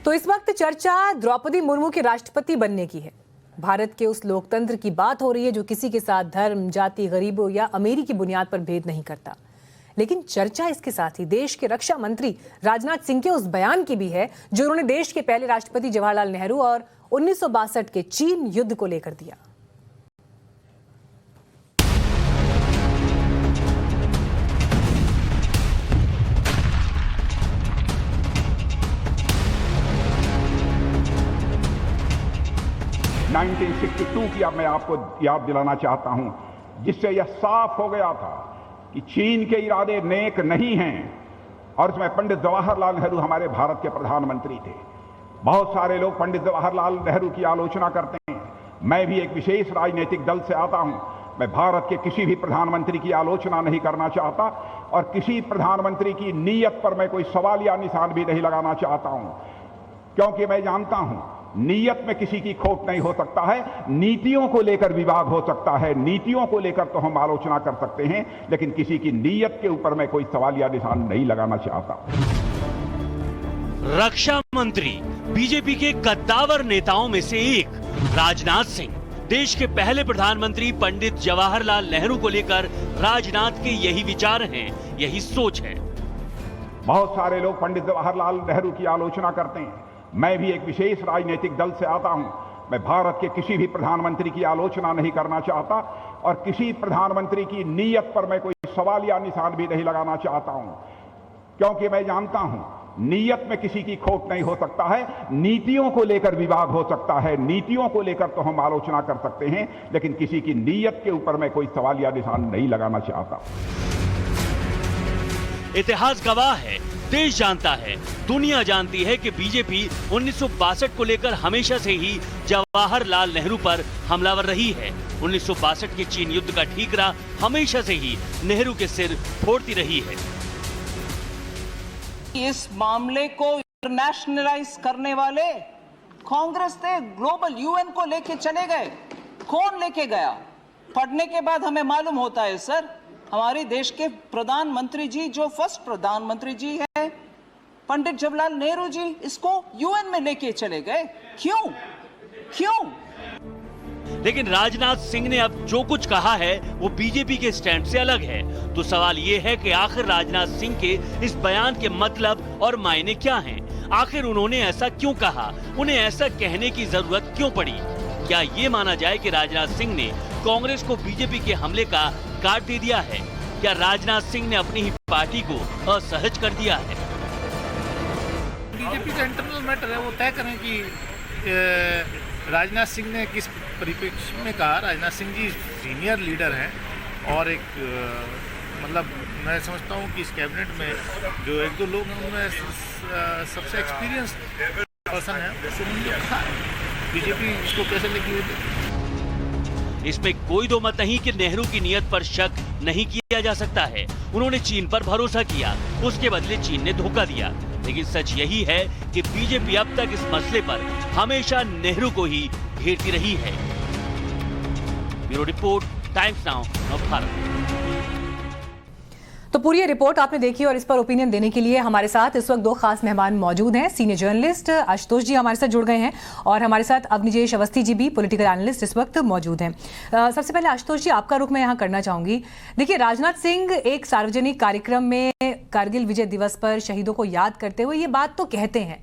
तो इस वक्त चर्चा द्रौपदी मुर्मू के राष्ट्रपति बनने की है। भारत के उस लोकतंत्र की बात हो रही है जो किसी के साथ धर्म, जाति, गरीबों या अमीरी की बुनियाद पर भेद नहीं करता। लेकिन चर्चा इसके साथ ही देश के रक्षा मंत्री राजनाथ सिंह के उस बयान की भी है जो उन्होंने देश के पहले राष्ट्रपति जवाहरलाल नेहरू और 1962 के चीन युद्ध को लेकर दिया। की अब मैं आपको याद दिलाना चाहता हूं, जिससे यह साफ हो गया था कि चीन के इरादे नेक नहीं हैं। और इसमें पंडित जवाहरलाल नेहरू हमारे भारत के प्रधानमंत्री थे। बहुत सारे लोग पंडित जवाहरलाल नेहरू की आलोचना करते हैं। मैं भी एक विशेष राजनीतिक दल से आता हूं। मैं भारत के किसी भी प्रधानमंत्री की आलोचना नहीं करना चाहता और किसी प्रधानमंत्री की नीयत पर मैं कोई सवाल या निशान भी नहीं लगाना चाहता हूं, क्योंकि मैं जानता हूं नीयत में किसी की खोट नहीं हो सकता है। नीतियों को लेकर विवाद हो सकता है, नीतियों को लेकर तो हम आलोचना कर सकते हैं, लेकिन किसी की नीयत के ऊपर मैं कोई सवाल या निशान नहीं लगाना चाहता। रक्षा मंत्री बीजेपी के कद्दावर नेताओं में से एक राजनाथ सिंह, देश के पहले प्रधानमंत्री पंडित जवाहरलाल नेहरू को लेकर राजनाथ के यही विचार हैं, यही सोच है। बहुत सारे लोग पंडित जवाहरलाल नेहरू की आलोचना करते हैं। मैं भी एक विशेष राजनीतिक दल से आता हूं। मैं भारत के किसी भी प्रधानमंत्री की आलोचना नहीं करना चाहता और किसी प्रधानमंत्री की नीयत पर मैं कोई सवाल या निशान भी नहीं लगाना चाहता हूं, क्योंकि मैं जानता हूं नीयत में किसी की खोट नहीं हो सकता है। नीतियों को लेकर विवाद हो सकता है, नीतियों को लेकर तो हम आलोचना कर सकते हैं, लेकिन किसी की नीयत के ऊपर मैं कोई सवाल या निशान नहीं लगाना चाहता। इतिहास गवाह है, देश जानता है, दुनिया जानती है कि बीजेपी 1962 को लेकर हमेशा से ही जवाहरलाल नेहरू पर हमलावर रही है। 1962 के चीन युद्ध का ठीकरा हमेशा से ही नेहरू के सिर फोड़ती रही है। इस मामले को इंटरनेशनलाइज करने वाले कांग्रेस ने ग्लोबल यूएन को लेके चले गए। कौन लेके गया? पढ़ने के बाद हमें मालूम होता है सर, हमारे देश के प्रधानमंत्री जी, जो फर्स्ट प्रधानमंत्री जी है पंडित जवाहरलाल नेहरू जी, इसको यूएन में लेके चले गए। क्यों? लेकिन राजनाथ सिंह ने अब जो कुछ कहा है वो बीजेपी के स्टैंड से अलग है। तो सवाल ये है कि आखिर राजनाथ सिंह के इस बयान के मतलब और मायने क्या हैं? आखिर उन्होंने ऐसा क्यों कहा? उन्हें ऐसा कहने की जरूरत क्यों पड़ी? क्या ये माना जाए कि राजनाथ सिंह ने कांग्रेस को बीजेपी के हमले का कार्ड दे दिया है? क्या राजनाथ सिंह ने अपनी ही पार्टी को असहज कर दिया है? बीजेपी का इंटरनल मैटर है, वो तय करें कि राजनाथ सिंह ने किस परिप्रेक्ष्य में कहा। राजनाथ सिंह जी सीनियर लीडर हैं और एक मतलब मैं समझता हूँ कि इस कैबिनेट में जो एक दो लोग हैं उनमें सबसे एक्सपीरियंस पर्सन है। बीजेपी इसको कैसे लेगी होगी? इसमें कोई दो मत नहीं कि नेहरू की नीयत पर शक नहीं किया जा सकता है। उन्होंने चीन पर भरोसा किया, उसके बदले चीन ने धोखा दिया। लेकिन सच यही है कि बीजेपी अब तक इस मसले पर हमेशा नेहरू को ही घेरती रही है। Bureau report, Times now Bharat. तो पूरी ये रिपोर्ट आपने देखी और इस पर ओपिनियन देने के लिए हमारे साथ इस वक्त दो खास मेहमान मौजूद हैं। सीनियर जर्नलिस्ट आशुतोष जी हमारे साथ जुड़ गए हैं और हमारे साथ अवनिजेश अवस्थी जी भी पॉलिटिकल एनालिस्ट इस वक्त मौजूद हैं। सबसे पहले आशुतोष जी, आपका रुख मैं यहाँ करना चाहूंगी। देखिए, राजनाथ सिंह एक सार्वजनिक कार्यक्रम में कारगिल विजय दिवस पर शहीदों को याद करते हुए ये बात तो कहते हैं,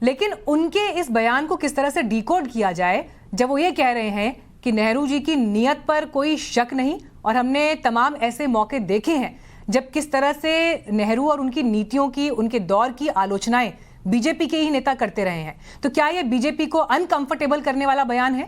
लेकिन उनके इस बयान को किस तरह से डिकोड किया जाए जब वो ये कह रहे हैं कि नेहरू जी की नीयत पर कोई शक नहीं और हमने तमाम ऐसे मौके देखे हैं जब किस तरह से नेहरू और उनकी नीतियों की, उनके दौर की आलोचनाएं बीजेपी के ही नेता करते रहे हैं। तो क्या ये बीजेपी को अनकंफर्टेबल करने वाला बयान है?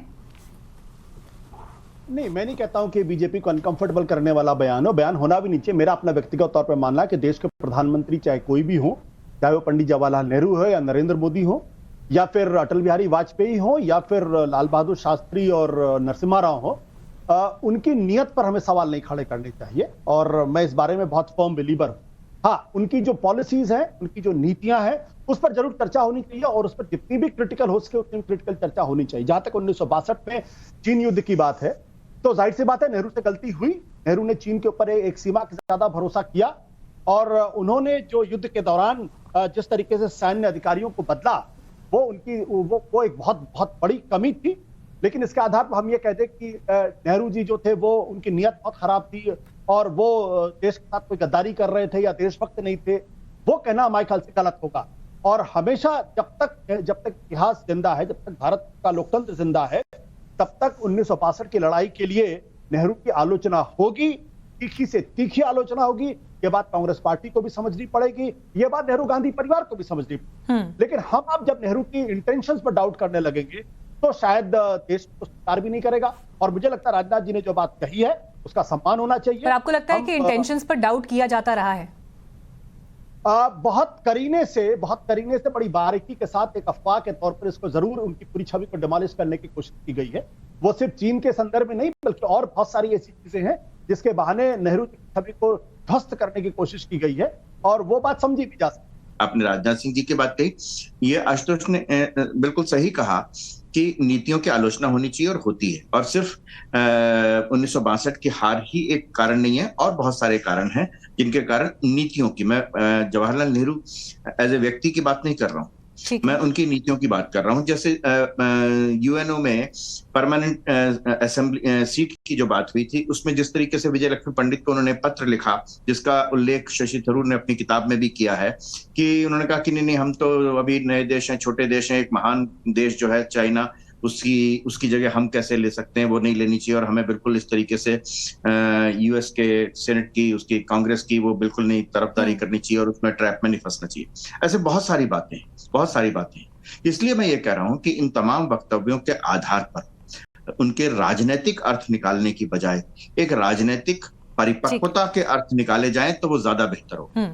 नहीं, मैं नहीं कहता हूं कि बीजेपी को अनकंफर्टेबल करने वाला बयान हो। बयान होना भी नहीं चाहिए। मेरा अपना व्यक्तिगत तौर पर मानना है कि देश के प्रधानमंत्री चाहे कोई भी हो, चाहे वो पंडित जवाहरलाल नेहरू हो या नरेंद्र मोदी हो या फिर अटल बिहारी वाजपेयी हो या फिर लाल बहादुर शास्त्री और नरसिम्हा राव हो, उनकी नीयत पर हमें सवाल नहीं खड़े करने चाहिए और मैं इस बारे में बहुत फर्म बिलीवर हूं। हाँ, उनकी जो पॉलिसीज हैं, उनकी जो नीतियां हैं, उस पर जरूर चर्चा होनी चाहिए और उस पर जितनी भी क्रिटिकल हो सके उतनी क्रिटिकल चर्चा होनी चाहिए। जहां तक 1962 में चीन युद्ध की बात है, तो जाहिर सी बात है नेहरू से गलती हुई। नेहरू ने चीन के ऊपर एक सीमा से ज्यादा भरोसा किया और उन्होंने जो युद्ध के दौरान जिस तरीके से सैन्य अधिकारियों को बदला, वो एक बहुत बहुत बड़ी कमी थी। लेकिन इसके आधार पर हम ये कहते कि नेहरू जी जो थे वो उनकी नियत बहुत खराब थी और वो देश के साथ कोई गद्दारी कर रहे थे या देशभक्त नहीं थे, वो कहना हमारे ख्याल से गलत होगा। और हमेशा जब तक इतिहास जिंदा है, जब तक भारत का लोकतंत्र जिंदा है, तब तक 1962 की लड़ाई के लिए नेहरू की आलोचना होगी, तीखी से तीखी आलोचना होगी। ये बात कांग्रेस पार्टी को भी समझनी पड़ेगी, ये बात नेहरू गांधी परिवार को भी समझनी पड़ेगी। लेकिन हम अब जब नेहरू की इंटेंशंस पर डाउट करने लगेंगे तो शायद देश को स्वीकार भी नहीं करेगा। और मुझे लगता है राजनाथ जी ने जो बात कही है उसका सम्मान होना चाहिए। पर आपको लगता है कि इंटेंशंस पर डाउट किया जाता रहा है? बहुत करीने से बड़ी बारीकी के साथ एक अफवाह के तौर पर इसको जरूर उनकी पूरी छवि को डिमोलिश करने की कोशिश की गई है। वो सिर्फ चीन के संदर्भ में नहीं बल्कि और बहुत सारी ऐसी चीजें हैं जिसके बहाने नेहरू की छवि को ध्वस्त करने की कोशिश की गई है और वो बात समझी भी जा सकती है। आपने राजनाथ सिंह जी की बात कही, ये आशुतोष ने बिल्कुल सही कहा कि नीतियों की आलोचना होनी चाहिए और होती है। और सिर्फ 1962 की हार ही एक कारण नहीं है, और बहुत सारे कारण हैं जिनके कारण नीतियों की, मैं जवाहरलाल नेहरू एज ए व्यक्ति की बात नहीं कर रहा हूँ, मैं उनकी नीतियों की बात कर रहा हूँ। जैसे यूएनओ में परमानेंट असेंबली सीट की जो बात हुई थी, उसमें जिस तरीके से विजय लक्ष्मी पंडित को उन्होंने पत्र लिखा, जिसका उल्लेख शशि थरूर ने अपनी किताब में भी किया है, कि उन्होंने कहा कि नहीं हम तो अभी नए देश हैं, छोटे देश हैं, एक महान देश जो है चाइना, उसकी जगह हम कैसे ले सकते हैं, वो नहीं लेनी चाहिए और हमें बिल्कुल इस तरीके से यूएस के सेनेट की, उसकी कांग्रेस की वो बिल्कुल नहीं तरफदारी करनी चाहिए और उसमें ट्रैप में नहीं फंसना चाहिए। ऐसे बहुत सारी बातें। इसलिए मैं ये कह रहा हूं कि इन तमाम वक्तव्यों के आधार पर उनके राजनीतिक अर्थ निकालने की बजाय एक राजनीतिक परिपक्वता के अर्थ निकाले जाएं तो वो ज्यादा बेहतर होगा।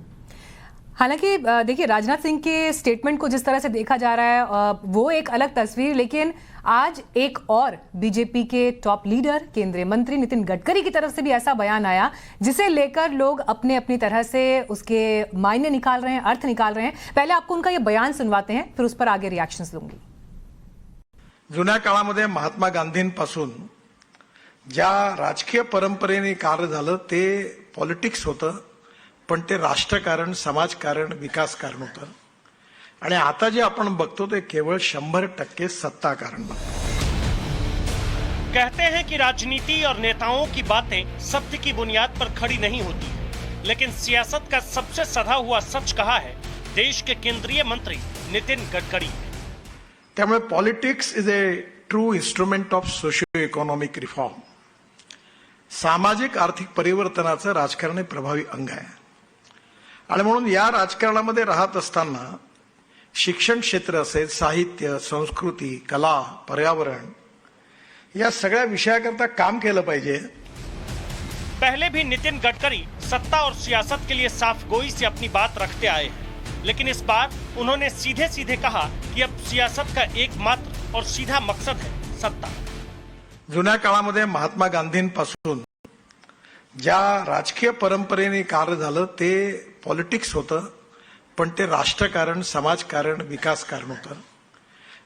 हालांकि देखिए, राजनाथ सिंह के स्टेटमेंट को जिस तरह से देखा जा रहा है वो एक अलग तस्वीर, लेकिन आज एक और बीजेपी के टॉप लीडर केंद्रीय मंत्री नितिन गडकरी की तरफ से भी ऐसा बयान आया जिसे लेकर लोग अपने अपनी तरह से उसके मायने निकाल रहे हैं, अर्थ निकाल रहे हैं। पहले आपको उनका ये बयान सुनवाते हैं, फिर उस पर आगे रिएक्शंस लूंगी। जुन्या काळामध्ये महात्मा गांधींपासून ज्या राजकीय परंपरेने कार्य झालं ते पॉलिटिक्स होतं, पण ते राष्ट्रकारण, समाजकारण, विकासकारण होतं। आणि आता जे आपण बघतो ते केवळ 100% सत्ता कारण बघतो। कहते हैं कि राजनीति और नेताओं की बातें सत्य की बुनियाद पर खड़ी नहीं होती, लेकिन सियासत का सबसे सधा हुआ सच कहा है देश के केंद्रीय मंत्री नितिन गडकरी। त्यामुळे politics is a true instrument of socio economic reform. सामाजिक आर्थिक परिवर्तनाचं राजकारण हे प्रभावी अंग आहे आणि म्हणून या राजकारणामध्ये राहत असताना शिक्षण क्षेत्र असेल, साहित्य, संस्कृती, कला, पर्यावरण या सगळ्या विषयाकरता काम केलं पाहिजे। पहले भी नितिन गडकरी सत्ता और सियासत के लिए साफगोई से अपनी बात रखते आए हैं, लेकिन इस बार उन्होंने सीधे सीधे कहा कि अब सियासत का एकमात्र और सीधा मकसद है सत्ता। जुन्या काळामध्ये महात्मा गांधींपासून ज्या राजकीय परंपरेने कार्य झालं ते पॉलिटिक्स होतं, पण ते राष्ट्रकारण, समाजकारण, विकासकारण होतं।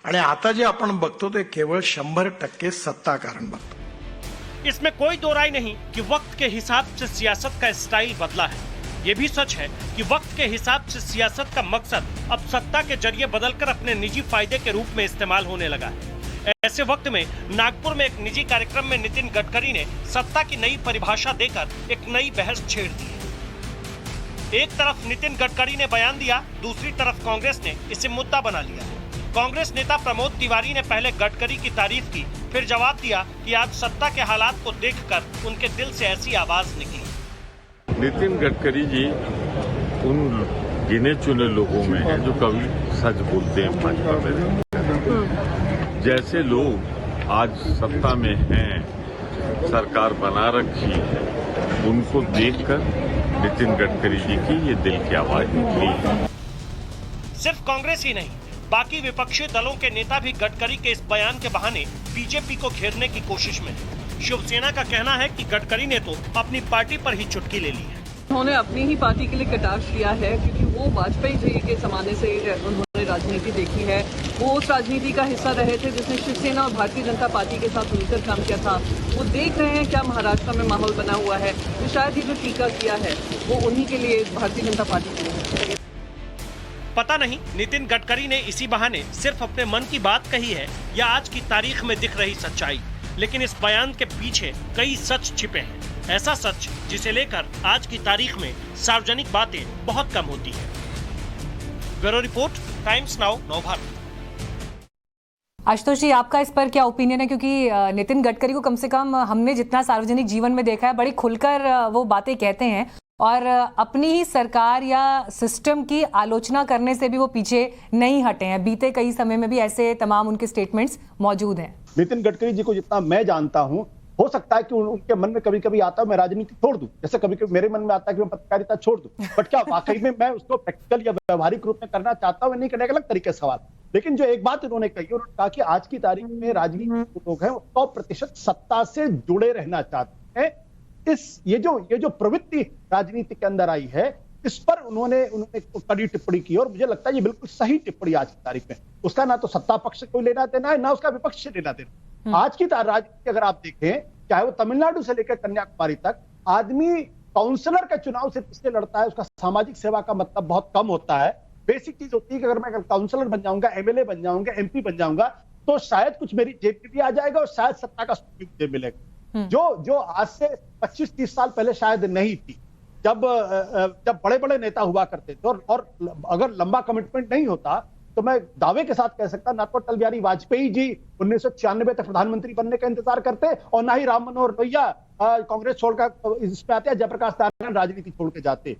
आणि आता जे आपण बघतो ते केवळ 100% सत्ता कारण बघतो। इसमें कोई दो राय नहीं कि वक्त के हिसाब से सियासत का स्टाइल बदला है। ये भी सच है कि वक्त के हिसाब से सियासत का मकसद अब सत्ता के जरिए बदलकर अपने निजी फायदे के रूप में इस्तेमाल होने लगा है। ऐसे वक्त में नागपुर में एक निजी कार्यक्रम में नितिन गडकरी ने सत्ता की नई परिभाषा देकर एक नई बहस छेड़ दी। एक तरफ नितिन गडकरी ने बयान दिया, दूसरी तरफ कांग्रेस ने इसे मुद्दा बना लिया। कांग्रेस नेता प्रमोद तिवारी ने पहले गडकरी की तारीफ की, फिर जवाब दिया कि आज सत्ता के हालात को देखकर उनके दिल से ऐसी आवाज निकली। नितिन गडकरी जी उन गिने चुने लोगों में हैं जो कभी सच बोलते हैं भाजपा में। जैसे लोग आज सत्ता में हैं, सरकार बना रखी है, उनको देखकर नितिन गडकरी जी की ये दिल की आवाज निकली। सिर्फ कांग्रेस ही नहीं, बाकी विपक्षी दलों के नेता भी गडकरी के इस बयान के बहाने बीजेपी को घेरने की कोशिश में हैं। शिवसेना का कहना है कि गडकरी ने तो अपनी पार्टी पर ही चुटकी ले ली है। उन्होंने अपनी ही पार्टी के लिए कटाक्ष किया है, क्योंकि वो वाजपेयी जी के जमाने से उन्होंने राजनीति देखी है। वो उस राजनीति का हिस्सा रहे थे जिसने शिवसेना और भारतीय जनता पार्टी के साथ मिलकर काम किया था। वो देख रहे हैं क्या महाराष्ट्र में माहौल बना हुआ है, तो शायद ये जो टीका किया है वो उन्हीं के लिए, भारतीय जनता पार्टी के लिए। पता नहीं नितिन गडकरी ने इसी बहाने सिर्फ अपने मन की बात कही है या आज की तारीख में दिख रही सच्चाई, लेकिन इस बयान के पीछे कई सच छिपे हैं। ऐसा सच जिसे लेकर आज की तारीख में सार्वजनिक बातें बहुत कम होती हैं। Bureau report, Times Now, Navbharat. Ashutosh ji, आपका इस पर क्या ओपिनियन है? क्योंकि नितिन गडकरी को कम से कम हमने जितना सार्वजनिक जीवन में देखा है, बड़ी खुलकर वो बातें कहते हैं और अपनी ही सरकार या सिस्टम की आलोचना करने से भी वो पीछे नहीं हटे हैं। बीते कई समय में भी ऐसे तमाम उनके स्टेटमेंट्स मौजूद हैं। नितिन गडकरी जी को जितना मैं जानता हूं, हो सकता है कि उनके मन में कभी कभी आता है मैं राजनीति छोड़ दूं, जैसे कभी कभी मेरे मन में आता है कि मैं पत्रकारिता छोड़ दूं, बट क्या वाकई में मैं उसको प्रैक्टिकल या व्यवहारिक रूप में करना चाहता हूं, नहीं करने का अलग तरीके सवाल। लेकिन जो एक बात उन्होंने कही, उन्होंने कहा कि आज की तारीख में राजनीतिक लोग हैं 100% सत्ता से जुड़े रहना चाहते हैं। ये जो प्रवृत्ति राजनीति के अंदर आई है, इस पर उन्होंने कड़ी टिप्पणी की और मुझे लगता है ये बिल्कुल सही टिप्पणी आज की तारीख में। उसका ना तो सत्ता पक्ष से कोई लेना देना है, ना उसका विपक्ष से लेना देना। आज की राजनीति अगर आप देखें, चाहे वो तमिलनाडु से लेकर कन्याकुमारी तक, आदमी काउंसलर के चुनाव से इसलिए लड़ता है, उसका सामाजिक सेवा का मतलब बहुत कम होता है। बेसिक चीज होती है कि अगर मैं काउंसलर बन जाऊंगा, एमएलए बन जाऊंगा, एमपी बन जाऊंगा, तो शायद कुछ मेरी जेब में भी आ जाएगा और शायद सत्ता का सुख मुझे मिलेगा, जो आज से 25-30 साल पहले शायद नहीं थी, जब बड़े बड़े नेता हुआ करते थे। और अगर लंबा कमिटमेंट नहीं होता तो मैं दावे के साथ कह सकता ना तो अटल बिहारी वाजपेयी जी 1996 तक प्रधानमंत्री बनने का इंतजार करते और ना ही राम मनोहर लोहिया कांग्रेस छोड़कर इसमें आते, जयप्रकाश नारायण राजनीति छोड़ के जाते।